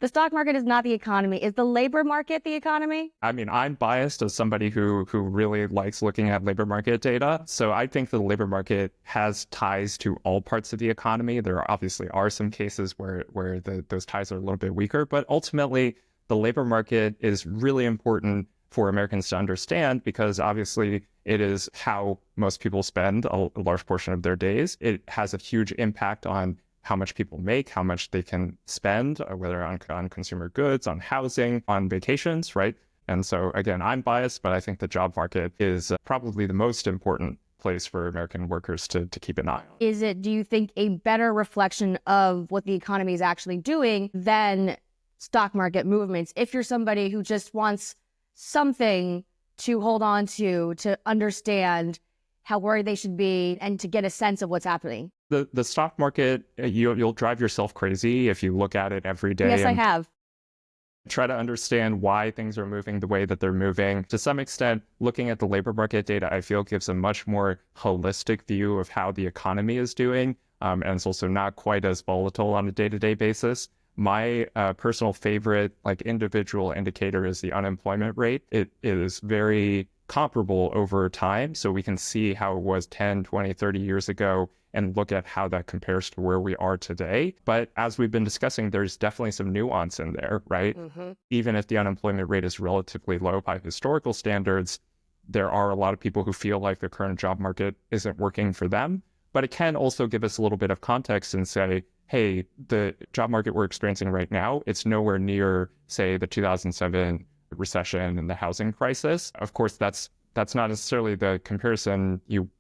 The stock market is not the economy. Is the labor market the economy? I mean, I'm biased as somebody who really likes looking at labor market data. So I think the labor market has ties to all parts of the economy. There obviously are some cases where those ties are a little bit weaker, but ultimately the labor market is really important for Americans to understand because obviously it is how most people spend a large portion of their days. It has a huge impact on how much people make, how much they can spend, whether on consumer goods, on housing, on vacations, right? And so again, I'm biased, but I think the job market is probably the most important place for American workers to keep an eye on. Is it, do you think, a better reflection of what the economy is actually doing than stock market movements? If you're somebody who just wants something to hold on to understand how worried they should be and to get a sense of what's happening. The stock market, you'll drive yourself crazy if you look at it every day. Yes, I have. Try to understand why things are moving the way that they're moving. To some extent, looking at the labor market data, I feel gives a much more holistic view of how the economy is doing. And it's also not quite as volatile on a day-to-day basis. My personal favorite individual indicator is the unemployment rate. It is very comparable over time. So we can see how it was 10, 20, 30 years ago and look at how that compares to where we are today. But as we've been discussing, there's definitely some nuance in there, right? Mm-hmm. Even if the unemployment rate is relatively low by historical standards, there are a lot of people who feel like the current job market isn't working for them. But it can also give us a little bit of context and say, hey, the job market we're experiencing right now, it's nowhere near, say, the 2007 recession and the housing crisis. Of course, that's not necessarily the comparison you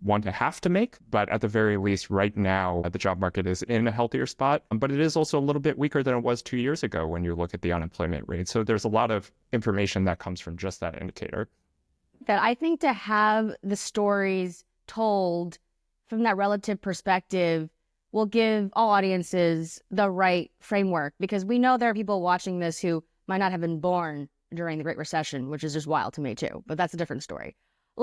want to have to make, but at the very least, right now, the job market is in a healthier spot, but it is also a little bit weaker than it was 2 years ago when you look at the unemployment rate. So there's a lot of information that comes from just that indicator. That I think to have the stories told from that relative perspective will give all audiences the right framework, because we know there are people watching this who might not have been born during the Great Recession, which is just wild to me too, but that's a different story.